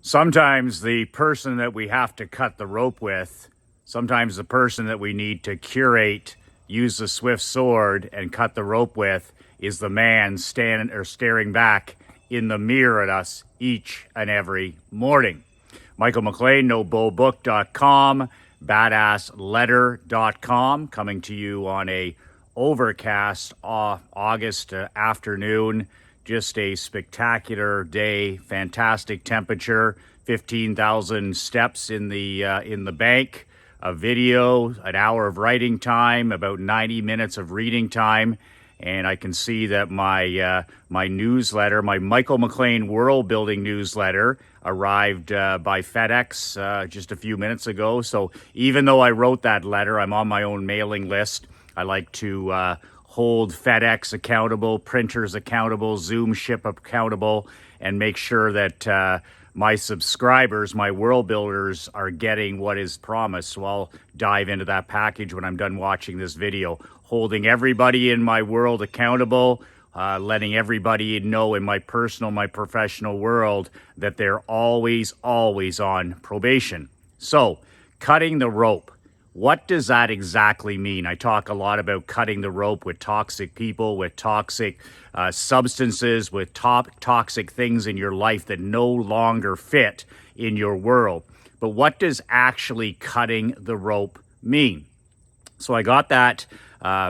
Sometimes the person that we have to cut the rope with, sometimes the person that we need to curate, use the swift sword, and cut the rope with is the man standing or staring back in the mirror at us each and every morning. Michael McLean, NoBullBook.com, BadassLetter.com, coming to you on a overcast August afternoon. Just a spectacular day, fantastic temperature, 15,000 steps in the bank, a video, an hour of writing time, about 90 minutes of reading time, and I can see that my newsletter, my Michael McLean World Building newsletter, arrived by FedEx just a few minutes ago. So even though I wrote that letter, I'm on my own mailing list. I like to hold FedEx accountable, printers accountable, Zoom ship accountable, and make sure that my subscribers, my world builders, are getting what is promised. So I'll dive into that package when I'm done watching this video. Holding everybody in my world accountable, letting everybody know in my personal, my professional world that they're always on probation. So, cutting the rope. What does that exactly mean? I talk a lot about cutting the rope with toxic people, with toxic substances, with toxic things in your life that no longer fit in your world. But what does actually cutting the rope mean? So I got that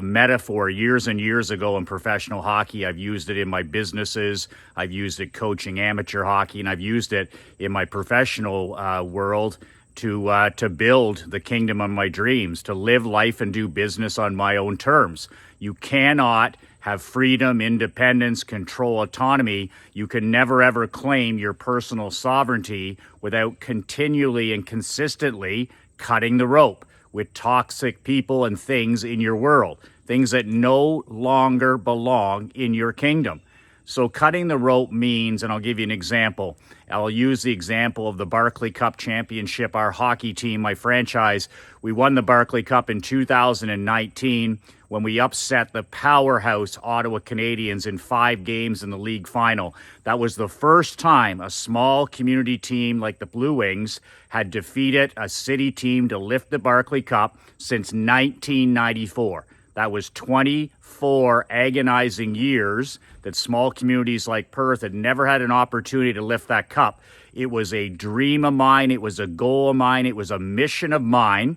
metaphor years and years ago in professional hockey. I've used it in my businesses. I've used it coaching amateur hockey, and I've used it in my professional world to build the kingdom of my dreams, to live life and do business on my own terms. You cannot have freedom, independence, control, autonomy. You can never, ever claim your personal sovereignty without continually and consistently cutting the rope with toxic people and things in your world, things that no longer belong in your kingdom. So cutting the rope means, and I'll give you an example. I'll use the example of the Barclay Cup Championship. Our hockey team, my franchise, we won the Barclay Cup in 2019 when we upset the powerhouse Ottawa Canadiens in 5 games in the league final. That was the first time a small community team like the Blue Wings had defeated a city team to lift the Barclay Cup since 1994. That was 24 agonizing years that small communities like Perth had never had an opportunity to lift that cup. It was a dream of mine. It was a goal of mine. It was a mission of mine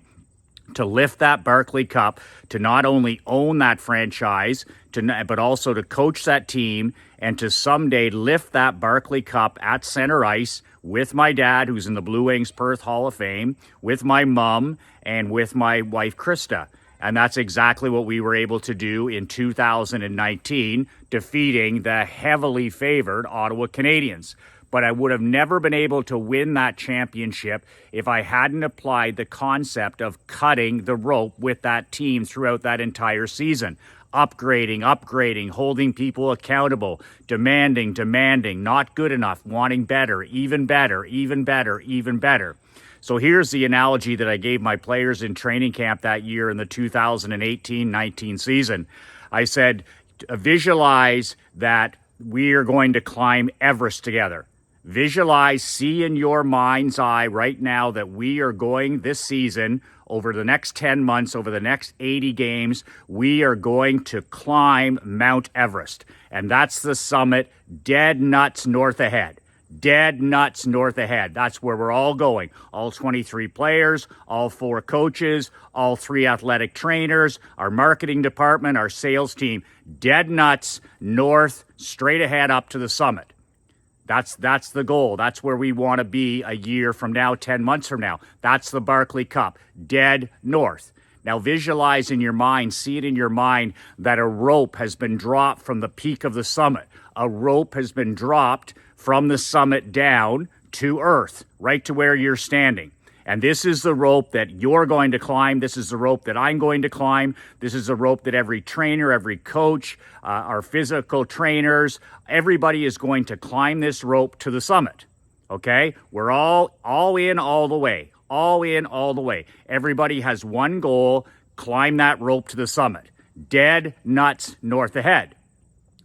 to lift that Barclay Cup, to not only own that franchise, but also to coach that team and to someday lift that Barclay Cup at center ice with my dad, who's in the Blue Wings Perth Hall of Fame, with my mom, and with my wife, Krista. And that's exactly what we were able to do in 2019, defeating the heavily favored Ottawa Canadiens. But I would have never been able to win that championship if I hadn't applied the concept of cutting the rope with that team throughout that entire season. Upgrading, holding people accountable, demanding, not good enough, wanting better, even better. So here's the analogy that I gave my players in training camp that year in the 2018-19 season. I said, visualize that we are going to climb Everest together. Visualize, see in your mind's eye right now that we are going this season, over the next 10 months, over the next 80 games, we are going to climb Mount Everest. And that's the summit, dead nuts north ahead. Dead nuts north ahead. That's where we're all going. All 23 players, all 4 coaches, all 3 athletic trainers, our marketing department, our sales team. Dead nuts north, straight ahead up to the summit. That's the goal. That's where we want to be a year from now, 10 months from now. That's the Barclay Cup. Dead north. Now visualize in your mind, see it in your mind, that a rope has been dropped from the peak of the summit. A rope has been dropped from the summit down to earth, right to where you're standing. And this is the rope that you're going to climb. This is the rope that I'm going to climb. This is the rope that every trainer, every coach, our physical trainers, everybody is going to climb this rope to the summit. Okay? We're all in all the way. All in all the way. Everybody has one goal, climb that rope to the summit. Dead nuts north ahead.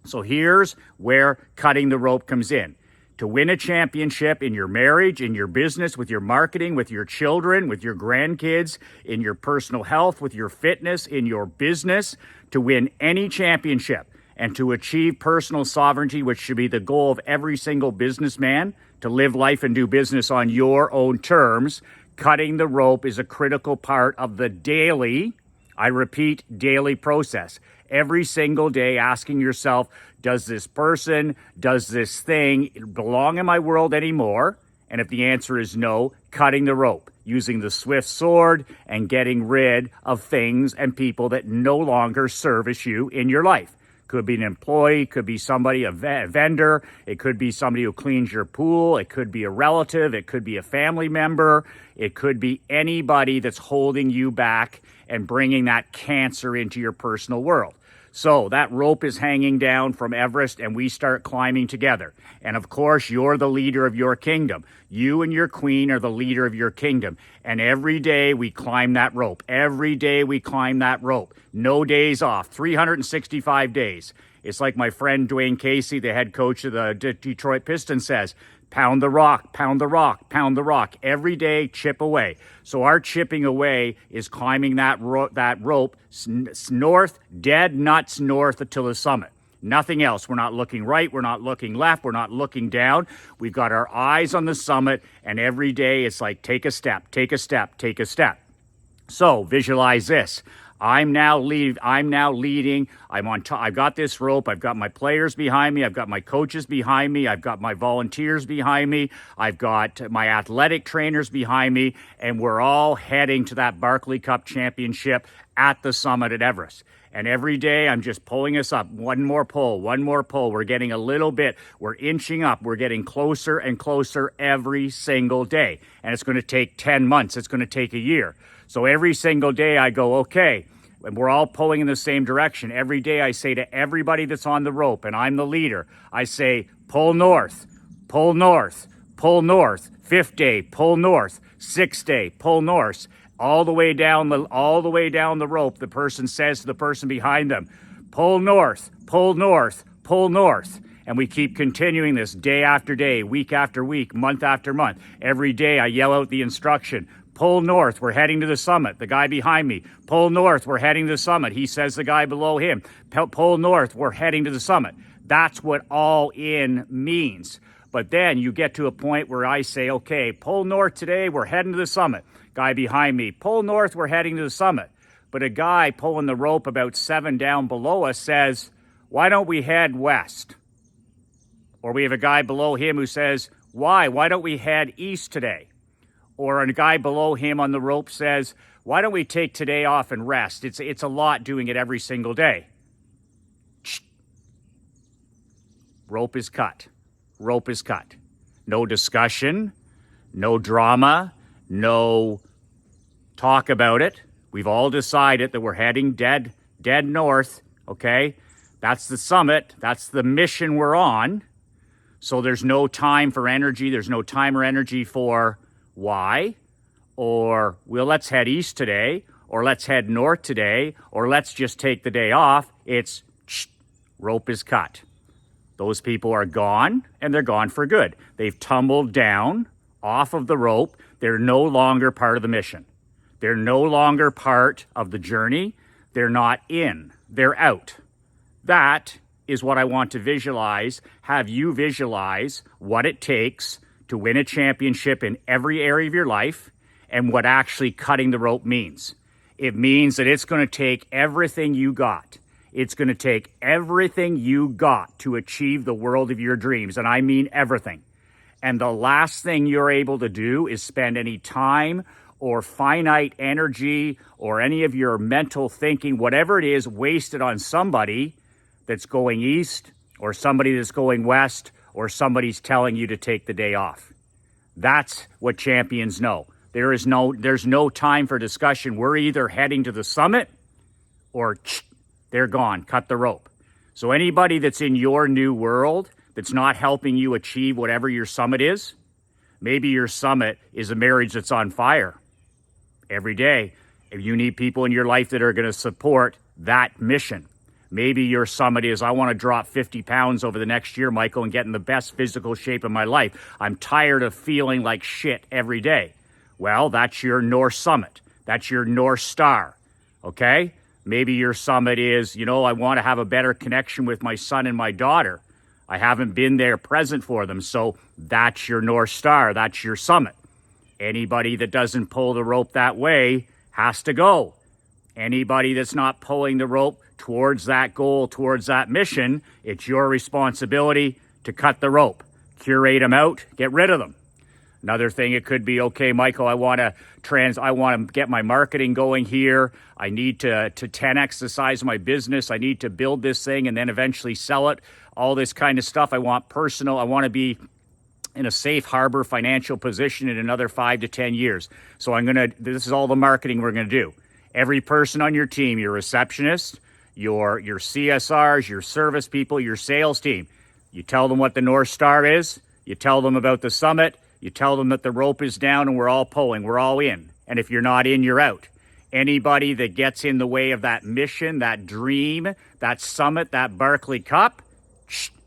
So here's where cutting the rope comes in. to win a championship in your marriage, in your business, with your marketing, with your children, with your grandkids, in your personal health, with your fitness, in your business, to win any championship and to achieve personal sovereignty, which should be the goal of every single businessman, to live life and do business on your own terms. Cutting the rope is a critical part of the daily, I repeat, daily process. Every single day asking yourself, does this person, does this thing belong in my world anymore? And if the answer is no, cutting the rope, using the swift sword and getting rid of things and people that no longer service you in your life. Could be an employee, could be somebody, a vendor, it could be somebody who cleans your pool, it could be a relative, it could be a family member, it could be anybody that's holding you back and bringing that cancer into your personal world. So that rope is hanging down from Everest and we start climbing together. And of course, you're the leader of your kingdom. You and your queen are the leader of your kingdom. And every day we climb that rope. Every day we climb that rope. No days off, 365 days. It's like my friend Dwayne Casey, the head coach of the Detroit Pistons, says, pound the rock, pound the rock, pound the rock. Every day, chip away. So our chipping away is climbing that rope north, dead nuts north until the summit. Nothing else. We're not looking right. We're not looking left. We're not looking down. We've got our eyes on the summit. And every day it's like, take a step, take a step, take a step. So visualize this. I'm now leading. I'm on top. I've got this rope. I've got my players behind me. I've got my coaches behind me. I've got my volunteers behind me. I've got my athletic trainers behind me. And we're all heading to that Barclay Cup championship at the summit at Everest. And every day I'm just pulling us up. One more pull, one more pull. We're getting a little bit. We're inching up. We're getting closer and closer every single day. And it's going to take 10 months. It's going to take a year. So every single day I go, okay, and we're all pulling in the same direction. Every day I say to everybody that's on the rope, and I'm the leader, I say, pull north, pull north, pull north. 5th day, pull north. 6th day, pull north. All the way down the rope, the person says to the person behind them, pull north, pull north, pull north. And we keep continuing this day after day, week after week, month after month. Every day I yell out the instruction, pull north, we're heading to the summit. The guy behind me, pull north, we're heading to the summit. He says the guy below him, pull north, we're heading to the summit. That's what all in means. But then you get to a point where I say, okay, pull north today, we're heading to the summit. Guy behind me, pull north, we're heading to the summit. But a guy pulling the rope about 7 down below us says, why don't we head west? Or we have a guy below him who says, why? Why don't we head east today? Or a guy below him on the rope says, why don't we take today off and rest? It's a lot doing it every single day. Rope is cut. Rope is cut. No discussion, no drama, no talk about it. We've all decided that we're heading dead north, okay? That's the summit. That's the mission we're on. So there's no time for energy. There's no time or energy for why, or, well, let's head east today, or let's head north today, or let's just take the day off. It's rope is cut. Those people are gone, and they're gone for good. They've tumbled down off of the rope. They're no longer part of the mission. They're no longer part of the journey. They're not in. They're out. That is what I want to visualize. Have you visualize what it takes to win a championship in every area of your life and what actually cutting the rope means. It means that it's going to take everything you got. It's going to take everything you got to achieve the world of your dreams. And I mean everything. And the last thing you're able to do is spend any time or finite energy or any of your mental thinking, whatever it is, wasted on somebody that's going east or somebody that's going west or somebody's telling you to take the day off. That's what champions know. There's no time for discussion. We're either heading to the summit or they're gone. Cut the rope. So anybody that's in your new world that's not helping you achieve whatever your summit is, maybe your summit is a marriage that's on fire. Every day, if you need people in your life that are going to support that mission. Maybe your summit is, I want to drop 50 pounds over the next year, Michael, and get in the best physical shape of my life. I'm tired of feeling like shit every day. Well, that's your North Summit. That's your North Star, okay? Maybe your summit is, I want to have a better connection with my son and my daughter. I haven't been there present for them, so that's your North Star. That's your summit. Anybody that doesn't pull the rope that way has to go. Anybody that's not pulling the rope towards that goal, towards that mission, it's your responsibility to cut the rope, curate them out, get rid of them. Another thing, it could be, okay, Michael, I want to get my marketing going here. I need to 10x the size of my business. I need to build this thing and then eventually sell it. All this kind of stuff. I want to be in a safe harbor financial position in another 5 to 10 years. So this is all the marketing we're going to do. Every person on your team, your receptionist, your CSRs, your service people, your sales team, you tell them what the North Star is. You tell them about the summit. You tell them that the rope is down and we're all pulling. We're all in. And if you're not in, you're out. Anybody that gets in the way of that mission, that dream, that summit, that Barclay Cup,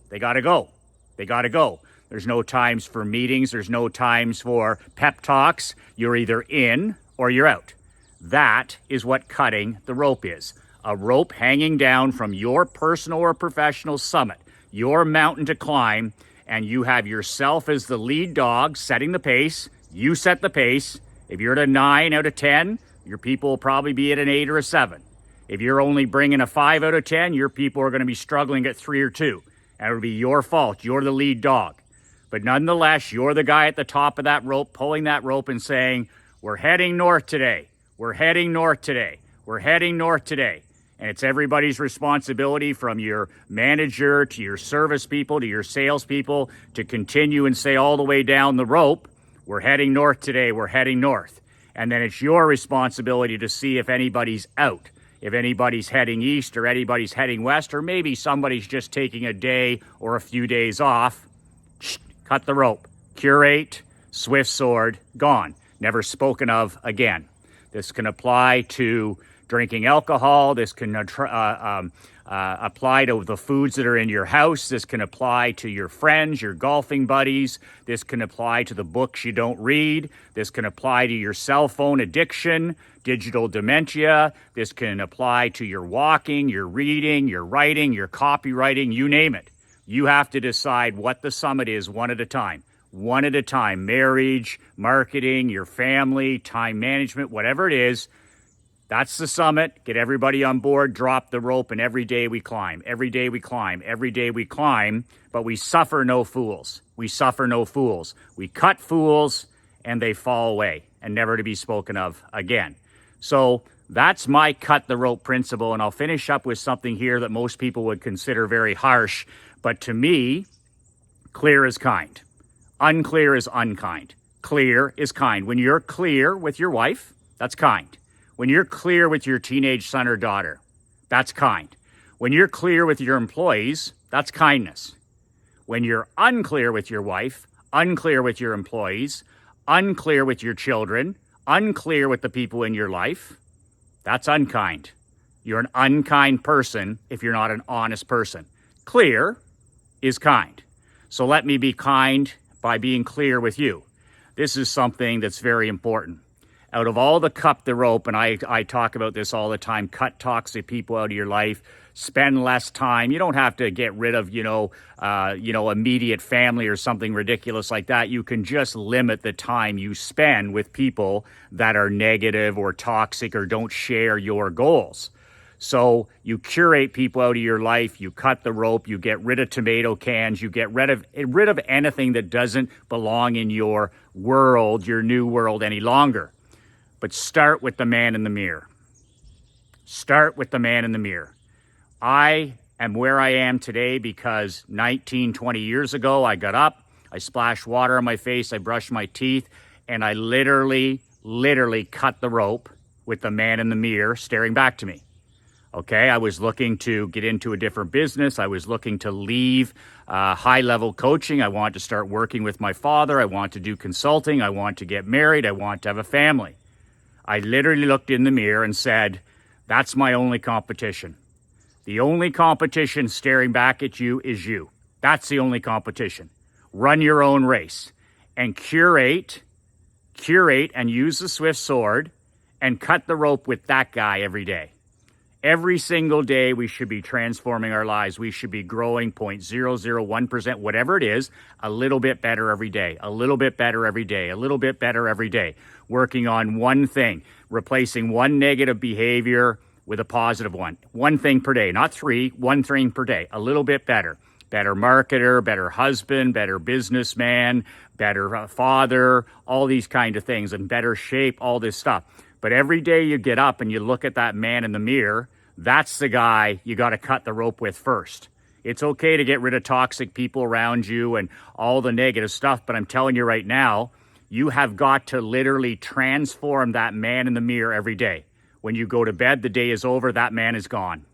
they got to go. They got to go. There's no times for meetings. There's no times for pep talks. You're either in or you're out. That is what cutting the rope is. A rope hanging down from your personal or professional summit, your mountain to climb, and you have yourself as the lead dog setting the pace. You set the pace. If you're at a 9 out of 10, your people will probably be at an 8 or a 7. If you're only bringing a 5 out of 10, your people are going to be struggling at 3 or 2. And it'll be your fault. You're the lead dog. But nonetheless, you're the guy at the top of that rope, pulling that rope and saying, we're heading north today. We're heading north today. We're heading north today. And it's everybody's responsibility, from your manager to your service people to your salespeople, to continue and say all the way down the rope, we're heading north today. We're heading north. And then it's your responsibility to see if anybody's out, if anybody's heading east or anybody's heading west, or maybe somebody's just taking a day or a few days off. Cut the rope, curate, swift sword, gone, never spoken of again. This can apply to drinking alcohol. This can apply to the foods that are in your house. This can apply to your friends, your golfing buddies. This can apply to the books you don't read. This can apply to your cell phone addiction, digital dementia. This can apply to your walking, your reading, your writing, your copywriting, you name it. You have to decide what the summit is one at a time. One at a time. Marriage, marketing, your family, time management, whatever it is. That's the summit. Get everybody on board, drop the rope, and every day we climb. Every day we climb. Every day we climb, but we suffer no fools. We suffer no fools. We cut fools, and they fall away, and never to be spoken of again. So that's my cut the rope principle, and I'll finish up with something here that most people would consider very harsh, but to me, clear is kind. Unclear is unkind. Clear is kind. When you're clear with your wife, that's kind. When you're clear with your teenage son or daughter, that's kind. When you're clear with your employees, that's kindness. When you're unclear with your wife, unclear with your employees, unclear with your children, unclear with the people in your life, that's unkind. You're an unkind person if you're not an honest person. Clear is kind. So let me be kind by being clear with you. This is something that's very important. Out of all the cut the rope, and I talk about this all the time, cut toxic people out of your life, spend less time. You don't have to get rid of, immediate family or something ridiculous like that. You can just limit the time you spend with people that are negative or toxic or don't share your goals. So you curate people out of your life, you cut the rope, you get rid of tomato cans, you get rid of anything that doesn't belong in your world, your new world any longer. But start with the man in the mirror. Start with the man in the mirror. I am where I am today because 19, 20 years ago, I got up, I splashed water on my face, I brushed my teeth, and I literally cut the rope with the man in the mirror staring back to me. Okay, I was looking to get into a different business. I was looking to leave high-level coaching. I wanted to start working with my father. I want to do consulting. I want to get married. I want to have a family. I literally looked in the mirror and said, that's my only competition. The only competition staring back at you is you. That's the only competition. Run your own race and curate and use the swift sword and cut the rope with that guy every day. Every single day, we should be transforming our lives. We should be growing 0.001%, whatever it is, a little bit better every day, a little bit better every day, a little bit better every day. Working on one thing, replacing one negative behavior with a positive one. One thing per day, not three, one thing per day, a little bit better. Better marketer, better husband, better businessman, better father, all these kind of things, and better shape, all this stuff. But every day you get up and you look at that man in the mirror, that's the guy you got to cut the rope with first. It's okay to get rid of toxic people around you and all the negative stuff, but I'm telling you right now, you have got to literally transform that man in the mirror every day. When you go to bed, the day is over, that man is gone.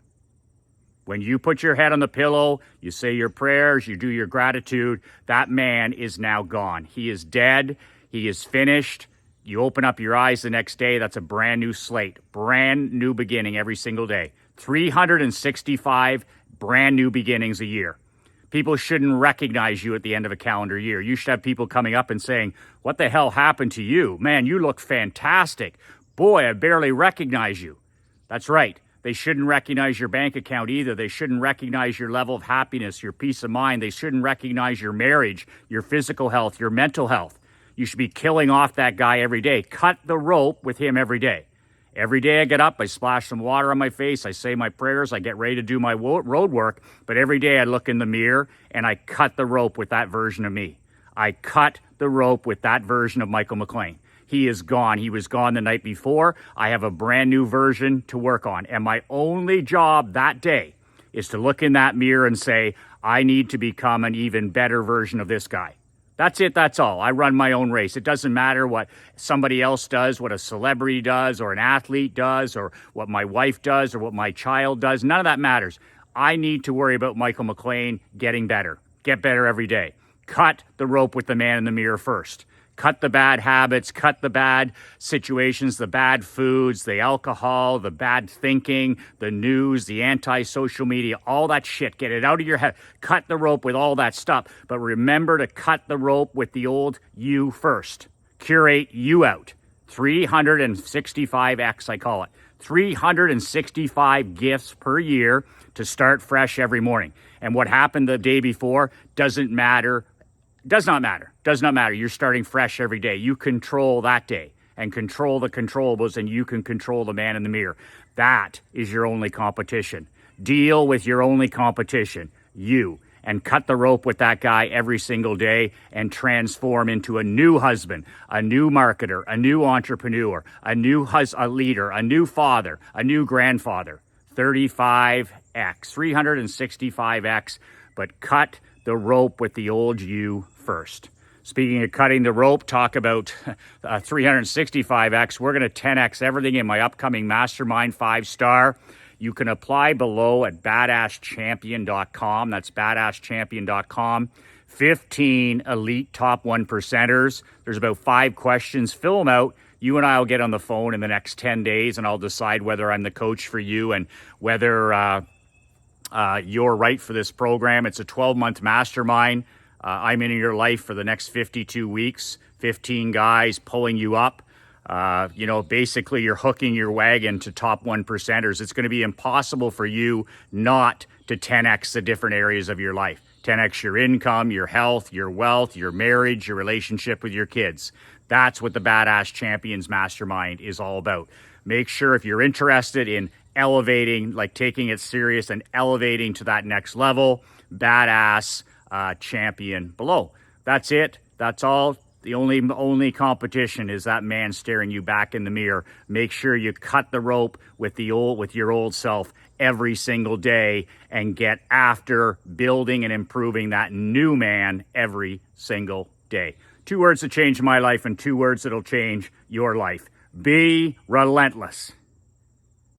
When you put your head on the pillow, you say your prayers, you do your gratitude, that man is now gone. He is dead. He is finished. You open up your eyes the next day, that's a brand new slate, brand new beginning every single day. 365 brand new beginnings a year. People shouldn't recognize you at the end of a calendar year. You should have people coming up and saying, what the hell happened to you? Man, you look fantastic. Boy, I barely recognize you. That's right. They shouldn't recognize your bank account either. They shouldn't recognize your level of happiness, your peace of mind. They shouldn't recognize your marriage, your physical health, your mental health. You should be killing off that guy every day. Cut the rope with him every day. Every day I get up, I splash some water on my face, I say my prayers, I get ready to do my road work, but every day I look in the mirror and I cut the rope with that version of me. I cut the rope with that version of Michael McLean. He is gone. He was gone the night before. I have a brand new version to work on. And my only job that day is to look in that mirror and say, I need to become an even better version of this guy. That's it. That's all. I run my own race. It doesn't matter what somebody else does, what a celebrity does, or an athlete does, or what my wife does, or what my child does. None of that matters. I need to worry about Michael McLean getting better. Get better every day. Cut the rope with the man in the mirror first. Cut the bad habits, cut the bad situations, the bad foods, the alcohol, the bad thinking, the news, the anti-social media, all that shit. Get it out of your head. Cut the rope with all that stuff. But remember to cut the rope with the old you first. Curate you out. 365X, I call it. 365 gifts per year to start fresh every morning. And what happened the day before doesn't matter. Does not matter. Does not matter. You're starting fresh every day. You control that day and control the controllables, and you can control the man in the mirror. That is your only competition. Deal with your only competition, you, and cut the rope with that guy every single day and transform into a new husband, a new marketer, a new entrepreneur, a new leader, a new father, a new grandfather. 35X, 365X, but cut the rope with the old you first. Speaking of cutting the rope, talk about 365X. We're going to 10X everything in my upcoming Mastermind 5-star. You can apply below at badasschampion.com. That's badasschampion.com. 15 elite top 1%ers. There's about 5 questions. Fill them out. You and I will get on the phone in the next 10 days, and I'll decide whether I'm the coach for you and whether you're right for this program. It's a 12-month mastermind. I'm in your life for the next 52 weeks, 15 guys pulling you up. Basically you're hooking your wagon to top 1%ers. It's going to be impossible for you not to 10X the different areas of your life. 10X your income, your health, your wealth, your marriage, your relationship with your kids. That's what the Badass Champions Mastermind is all about. Make sure if you're interested in elevating, like taking it serious and elevating to that next level, Badass Champion below. That's it. That's all. The only competition is that man staring you back in the mirror. Make sure you cut the rope with your old self every single day and get after building and improving that new man every single day. 2 words that changed my life and 2 words that'll change your life. Be relentless.